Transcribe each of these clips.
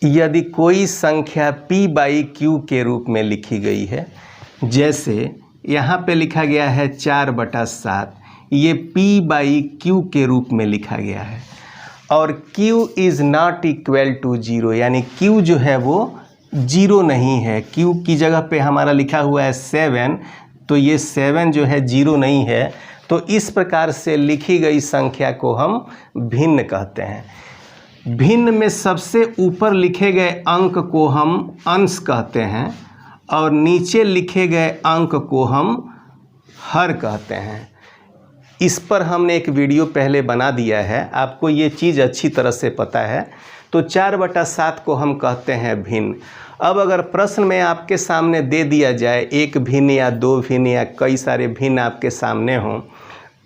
यदि कोई संख्या p/q के रूप में लिखी गई है, जैसे यहाँ पे लिखा गया है 4/7, ये p/q के रूप में लिखा गया है और q is not equal to 0, यानी q जो है वो 0 नहीं है। q की जगह पे हमारा लिखा हुआ है 7, तो ये 7 जो है 0 नहीं है। तो इस प्रकार से लिखी गई संख्या को हम भिन्न कहते हैं। भिन्न में सबसे ऊपर लिखे गए अंक को हम अंश कहते हैं और नीचे लिखे गए अंक को हम हर कहते हैं। इस पर हमने एक वीडियो पहले बना दिया है, आपको ये चीज़ अच्छी तरह से पता है। तो 4/7 को हम कहते हैं भिन्न। अब अगर प्रश्न में आपके सामने दे दिया जाए एक भिन्न या दो भिन्न या कई सारे भिन्न आपके सामने हों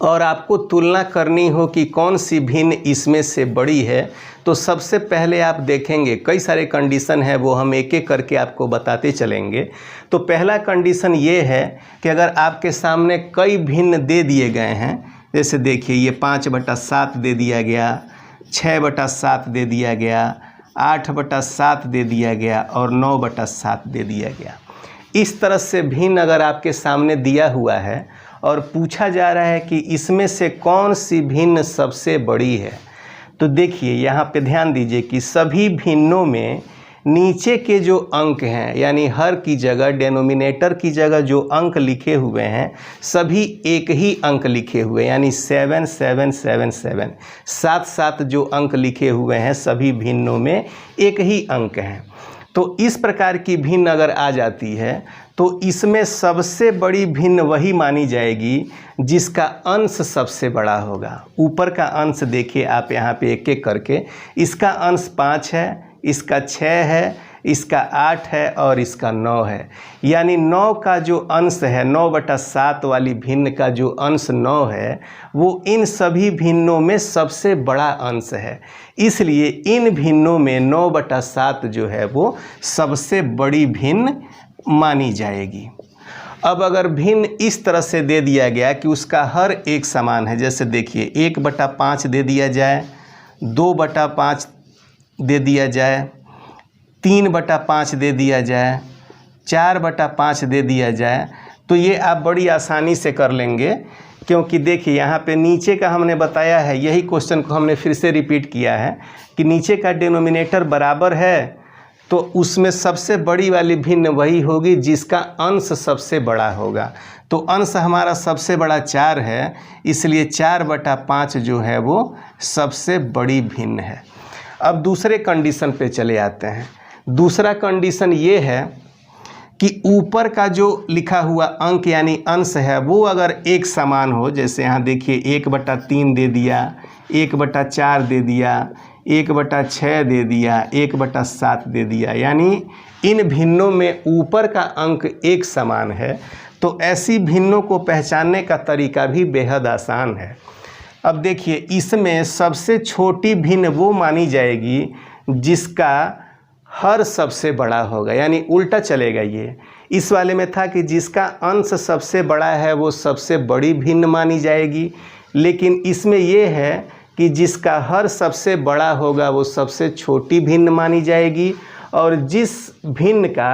और आपको तुलना करनी हो कि कौन सी भिन्न इसमें से बड़ी है, तो सबसे पहले आप देखेंगे कई सारे कंडीशन है, वो हम एक एक करके आपको बताते चलेंगे। तो पहला कंडीशन ये है कि अगर आपके सामने कई भिन्न दे दिए गए हैं, जैसे देखिए ये 5/7 दे दिया गया, 6/7 दे दिया गया, 8/7 दे दिया गया और 9/7 दे दिया गया। इस तरह से भिन्न अगर आपके सामने दिया हुआ है और पूछा जा रहा है कि इसमें से कौन सी भिन्न सबसे बड़ी है, तो देखिए यहाँ पे ध्यान दीजिए कि सभी भिन्नों में नीचे के जो अंक हैं, यानी हर की जगह, डेनोमिनेटर की जगह जो अंक लिखे हुए हैं, सभी एक ही अंक लिखे हुए हैं, यानी 7 7 7 7 7 जो अंक लिखे हुए हैं सभी भिन्नों में एक ही अंक हैं। तो इस प्रकार की भिन्न अगर आ जाती है तो इसमें सबसे बड़ी भिन्न वही मानी जाएगी जिसका अंश सबसे बड़ा होगा। ऊपर का अंश देखिए आप यहाँ पे एक एक करके, इसका अंश 5 है, इसका 6 है, इसका 8 है और इसका 9 है। यानी 9 का जो अंश है, 9/7 वाली भिन्न का जो अंश 9 है, वो इन सभी भिन्नों में सबसे बड़ा अंश है। इसलिए इन भिन्नों में 9/7 जो है वो सबसे बड़ी भिन्न मानी जाएगी। अब अगर भिन्न इस तरह से दे दिया गया कि उसका हर एक समान है, जैसे देखिए 1/5 दे दिया जाए, 2/5 दे दिया जाए, 3/5 दे दिया जाए, 4/5 दे दिया जाए, तो ये आप बड़ी आसानी से कर लेंगे। क्योंकि देखिए यहाँ पे नीचे का हमने बताया है, यही क्वेश्चन को हमने फिर से रिपीट किया है कि नीचे का डिनोमिनेटर बराबर है तो उसमें सबसे बड़ी वाली भिन्न वही होगी जिसका अंश सबसे बड़ा होगा। तो अंश हमारा सबसे बड़ा 4 है, इसलिए 4/5 जो है वो सबसे बड़ी भिन्न है। अब दूसरे कंडीशन पे चले आते हैं। दूसरा कंडीशन ये है कि ऊपर का जो लिखा हुआ अंक यानी अंश है वो अगर एक समान हो, जैसे यहाँ देखिए 1/3 दे दिया, 1/4 दे दिया, 1/6 दे दिया, 1/7 दे दिया, यानी इन भिन्नों में ऊपर का अंक एक समान है, तो ऐसी भिन्नों को पहचानने का तरीका भी बेहद आसान है। अब देखिए इसमें सबसे छोटी भिन्न वो मानी जाएगी जिसका हर सबसे बड़ा होगा, यानी उल्टा चलेगा। ये इस वाले में था कि जिसका अंश सबसे बड़ा है वो सबसे बड़ी भिन्न मानी जाएगी, लेकिन इसमें ये है कि जिसका हर सबसे बड़ा होगा वो सबसे छोटी भिन्न मानी जाएगी और जिस भिन्न का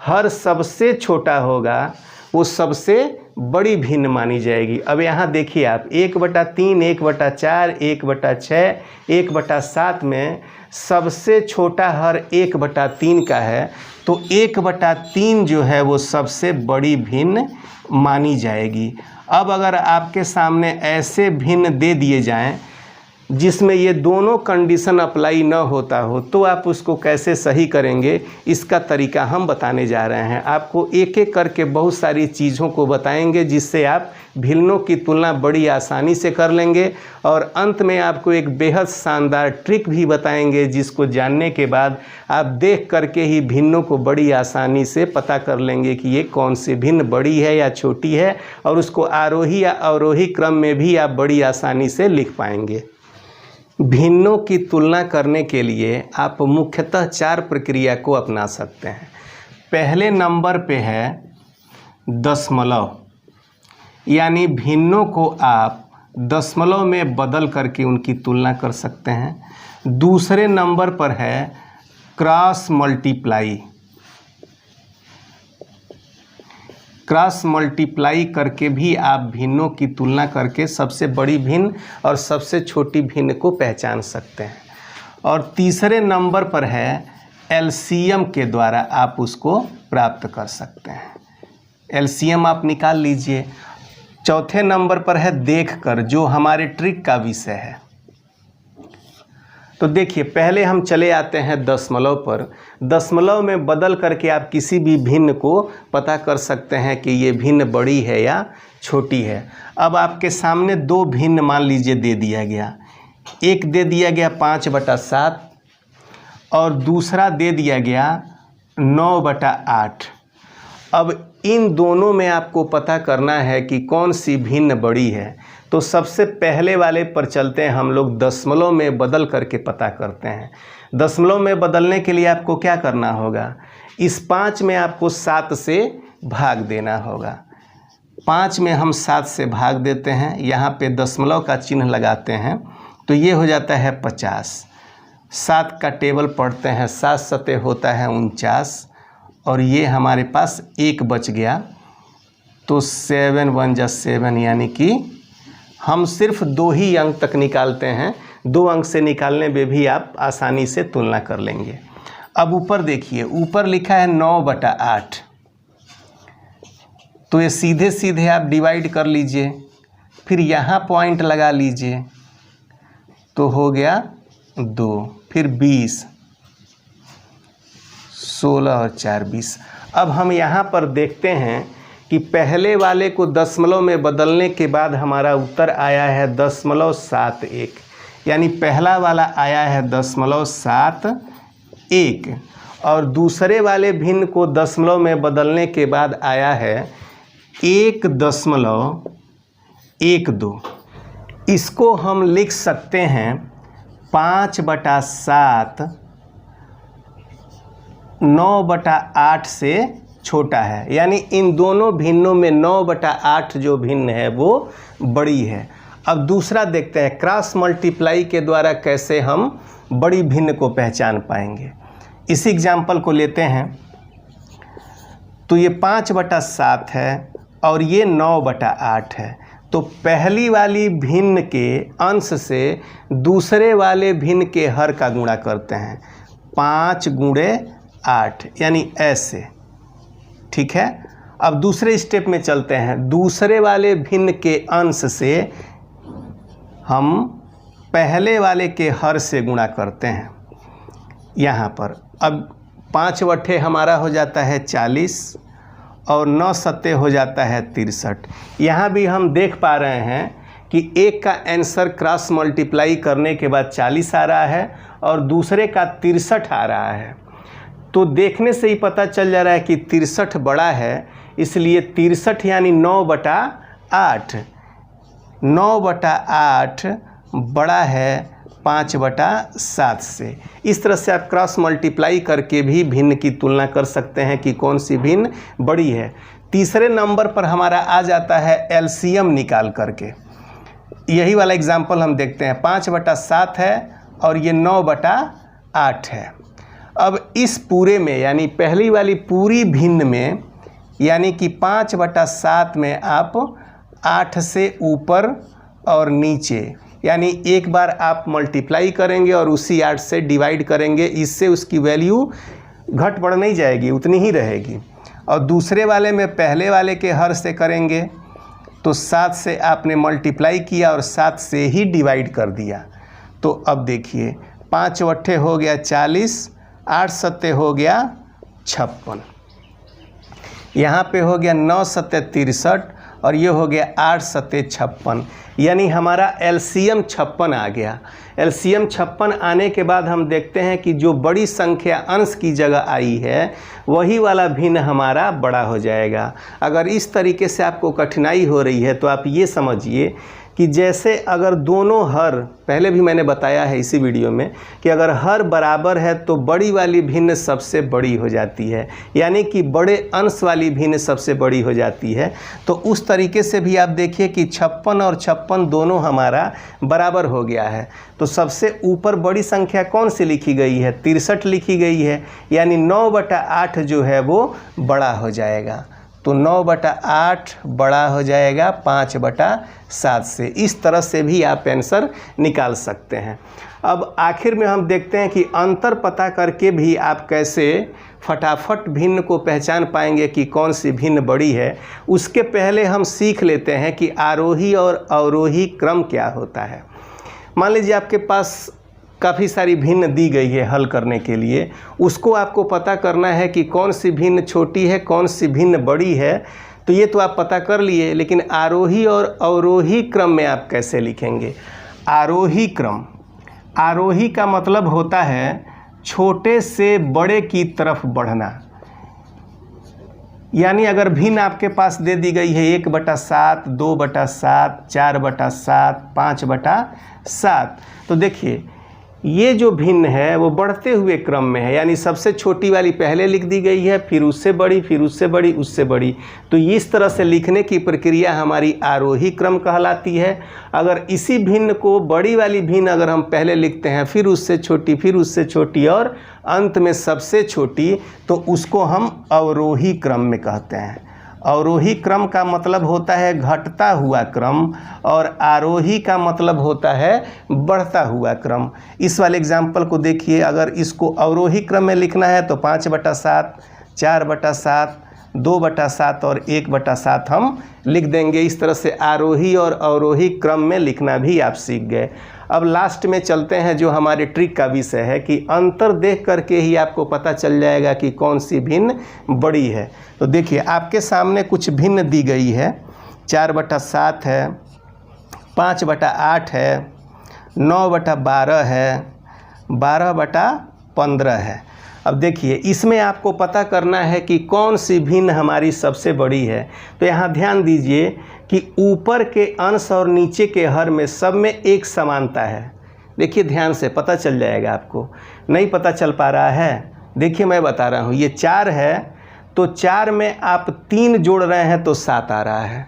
हर सबसे छोटा होगा वो सबसे बड़ी भिन्न मानी जाएगी। अब यहाँ देखिए आप 1/3, 1/4, 1/6, 1/7 में सबसे छोटा हर 1/3 का है, तो 1/3 जो है वो सबसे बड़ी भिन्न मानी जाएगी। अब अगर आपके सामने ऐसे भिन्न दे दिए जाएं जिसमें ये दोनों कंडीशन अप्लाई न होता हो, तो आप उसको कैसे सही करेंगे, इसका तरीका हम बताने जा रहे हैं। आपको एक एक करके बहुत सारी चीज़ों को बताएंगे जिससे आप भिन्नों की तुलना बड़ी आसानी से कर लेंगे और अंत में आपको एक बेहद शानदार ट्रिक भी बताएंगे जिसको जानने के बाद आप देख करके ही भिन्नों को बड़ी आसानी से पता कर लेंगे कि ये कौन सी भिन्न बड़ी है या छोटी है, और उसको आरोही या अवरोही क्रम में भी आप बड़ी आसानी से लिख पाएंगे। भिन्नों की तुलना करने के लिए आप मुख्यतः 4 प्रक्रिया को अपना सकते हैं। पहले नंबर पे है दशमलव, यानी भिन्नों को आप दशमलव में बदल करके उनकी तुलना कर सकते हैं। दूसरे नंबर पर है क्रॉस मल्टीप्लाई करके भी आप भिन्नों की तुलना करके सबसे बड़ी भिन्न और सबसे छोटी भिन्न को पहचान सकते हैं। और तीसरे नंबर पर है एलसीएम के द्वारा आप उसको प्राप्त कर सकते हैं। एलसीएम आप निकाल लीजिए। चौथे नंबर पर है देखकर, जो हमारे ट्रिक का विषय है। तो देखिए, पहले हम चले आते हैं दशमलव पर। दशमलव में बदल करके आप किसी भी भिन्न को पता कर सकते हैं कि ये भिन्न बड़ी है या छोटी है। अब आपके सामने दो भिन्न मान लीजिए दे दिया गया। एक दे दिया गया 5/7 और दूसरा दे दिया गया 9/8। अब इन दोनों में आपको पता करना है कि कौन सी भिन्न बड़ी है। तो सबसे पहले वाले पर चलते हैं हम लोग, दशमलव में बदल करके पता करते हैं। दशमलव में बदलने के लिए आपको क्या करना होगा, इस 5 में आपको 7 से भाग देना होगा। 5 में हम 7 से भाग देते हैं, यहाँ पे दशमलव का चिन्ह लगाते हैं, तो ये हो जाता है 50। 7 का टेबल पढ़ते हैं, 7 सते होता है 49 और ये हमारे पास 1 बच गया। तो 7 1 जा 7, यानी कि हम सिर्फ 2 ही अंक तक निकालते हैं। 2 अंक से निकालने में भी आप आसानी से तुलना कर लेंगे। अब ऊपर देखिए, ऊपर लिखा है 9/8, तो ये सीधे सीधे आप डिवाइड कर लीजिए, फिर यहाँ पॉइंट लगा लीजिए, तो हो गया 2, फिर 20, 16 और 4 20। अब हम यहाँ पर देखते हैं कि पहले वाले को दशमलव में बदलने के बाद हमारा उत्तर आया है 0.71, यानी पहला वाला आया है 0.71 और दूसरे वाले भिन्न को दशमलव में बदलने के बाद आया है 1.12। इसको हम लिख सकते हैं 5/7 9/8 से छोटा है, यानी इन दोनों भिन्नों में 9/8 जो भिन्न है वो बड़ी है। अब दूसरा देखते हैं, क्रॉस मल्टीप्लाई के द्वारा कैसे हम बड़ी भिन्न को पहचान पाएंगे। इस एग्जाम्पल को लेते हैं, तो ये 5/7 है और ये 9/8 है। तो पहली वाली भिन्न के अंश से दूसरे वाले भिन्न के हर का गुणा करते हैं, 5 × 8, यानी ऐसे। ठीक है। अब दूसरे स्टेप में चलते हैं। दूसरे वाले भिन्न के अंश से हम पहले वाले के हर से गुणा करते हैं यहाँ पर। अब 5 बट्ठे हमारा हो जाता है 40 और 9 सत्ते हो जाता है 63। यहाँ भी हम देख पा रहे हैं कि एक का आंसर क्रॉस मल्टीप्लाई करने के बाद 40 आ रहा है और दूसरे का 63 आ रहा है। तो देखने से ही पता चल जा रहा है कि 63 बड़ा है, इसलिए 63 यानी 9/8। 9/8 बड़ा है 5/7 से। इस तरह से आप क्रॉस मल्टीप्लाई करके भी भिन्न की तुलना कर सकते हैं कि कौन सी भिन्न बड़ी है। तीसरे नंबर पर हमारा आ जाता है एलसीएम निकाल करके। यही वाला एग्जाम्पल हम देखते हैं, 5/7 है और ये 9/8 है। अब इस पूरे में, यानी पहली वाली पूरी भिन्न में, यानी कि 5/7 में आप 8 से ऊपर और नीचे, यानी एक बार आप मल्टीप्लाई करेंगे और उसी 8 से डिवाइड करेंगे, इससे उसकी वैल्यू घट बढ़ नहीं जाएगी, उतनी ही रहेगी। और दूसरे वाले में पहले वाले के हर से करेंगे, तो 7 से आपने मल्टीप्लाई किया और 7 से ही डिवाइड कर दिया। तो अब देखिए, 5 अट्ठे हो गया 40, 8 सत्ते हो गया 56, यहाँ पे हो गया 9 सत्ते 63 और ये हो गया 8 सत्ते 56, यानी हमारा एलसीएम 56 आ गया। एलसीएम 56 आने के बाद हम देखते हैं कि जो बड़ी संख्या अंश की जगह आई है वही वाला भिन्न हमारा बड़ा हो जाएगा। अगर इस तरीके से आपको कठिनाई हो रही है तो आप ये समझिए कि जैसे अगर दोनों हर, पहले भी मैंने बताया है इसी वीडियो में कि अगर हर बराबर है तो बड़ी वाली भिन्न सबसे बड़ी हो जाती है, यानी कि बड़े अंश वाली भिन्न सबसे बड़ी हो जाती है। तो उस तरीके से भी आप देखिए कि 56 और 56 दोनों हमारा बराबर हो गया है। तो सबसे ऊपर बड़ी संख्या कौन सी लिखी गई है? 63 लिखी गई है, यानी 9/8 जो है वो बड़ा हो जाएगा। तो 9/8 बड़ा हो जाएगा 5/7 से। इस तरह से भी आप आंसर निकाल सकते हैं। अब आखिर में हम देखते हैं कि अंतर पता करके भी आप कैसे फटाफट भिन्न को पहचान पाएंगे कि कौन सी भिन्न बड़ी है। उसके पहले हम सीख लेते हैं कि आरोही और अवरोही क्रम क्या होता है। मान लीजिए आपके पास काफ़ी सारी भिन्न दी गई है हल करने के लिए, उसको आपको पता करना है कि कौन सी भिन्न छोटी है, कौन सी भिन्न बड़ी है। तो ये तो आप पता कर लिए, लेकिन आरोही और अवरोही क्रम में आप कैसे लिखेंगे? आरोही क्रम, आरोही का मतलब होता है छोटे से बड़े की तरफ बढ़ना। यानी अगर भिन्न आपके पास दे दी गई है 1/7, 2/7, 4/7, 5/7, तो देखिए ये जो भिन्न है वो बढ़ते हुए क्रम में है, यानी सबसे छोटी वाली पहले लिख दी गई है, फिर उससे बड़ी, फिर उससे बड़ी, उससे बड़ी। तो इस तरह से लिखने की प्रक्रिया हमारी आरोही क्रम कहलाती है। अगर इसी भिन्न को, बड़ी वाली भिन्न अगर हम पहले लिखते हैं, फिर उससे छोटी, फिर उससे छोटी और अंत में सबसे छोटी, तो उसको हम अवरोही क्रम में कहते हैं। अवरोही क्रम का मतलब होता है घटता हुआ क्रम, और आरोही का मतलब होता है बढ़ता हुआ क्रम। इस वाले एग्जाम्पल को देखिए, अगर इसको अवरोही क्रम में लिखना है तो 5/7, 4/7, 2/7 और 1/7 हम लिख देंगे। इस तरह से आरोही और अवरोही क्रम में लिखना भी आप सीख गए। अब लास्ट में चलते हैं जो हमारे ट्रिक का विषय है कि अंतर देख करके ही आपको पता चल जाएगा कि कौन सी भिन्न बड़ी है। तो देखिए आपके सामने कुछ भिन्न दी गई है, 4/7 है, 5/8 है, 9/12 है, 12/15 है। अब देखिए इसमें आपको पता करना है कि कौन सी भिन्न हमारी सबसे बड़ी है। तो यहाँ ध्यान दीजिए कि ऊपर के अंश और नीचे के हर में सब में एक समानता है। देखिए ध्यान से पता चल जाएगा आपको। नहीं पता चल पा रहा है? देखिए मैं बता रहा हूँ, ये 4 है तो 4 में आप 3 जोड़ रहे हैं तो 7 आ रहा है।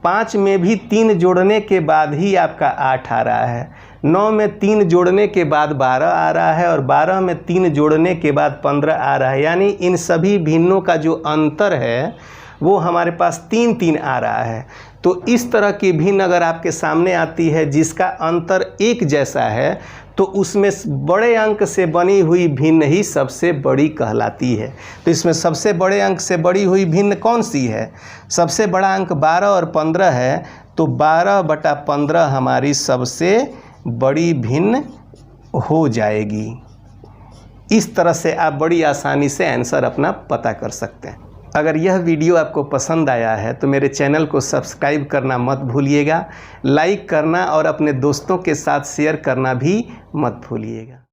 5 में भी 3 जोड़ने के बाद ही आपका 8 आ रहा है। 9 में 3 जोड़ने के बाद 12 आ रहा है, और 12 में 3 जोड़ने के बाद 15 आ रहा है। यानी इन सभी भिन्नों का जो अंतर है वो हमारे पास 3-3 आ रहा है। तो इस तरह की भिन्न अगर आपके सामने आती है जिसका अंतर एक जैसा है, तो उसमें बड़े अंक से बनी हुई भिन्न ही सबसे बड़ी कहलाती है। तो इसमें सबसे बड़े अंक से बड़ी हुई भिन्न कौन सी है? सबसे बड़ा अंक 12 और 15 है, तो 12/15 हमारी सबसे बड़ी भिन्न हो जाएगी। इस तरह से आप बड़ी आसानी से आंसर अपना पता कर सकते हैं। अगर यह वीडियो आपको पसंद आया है तो मेरे चैनल को सब्सक्राइब करना मत भूलिएगा, लाइक करना और अपने दोस्तों के साथ शेयर करना भी मत भूलिएगा।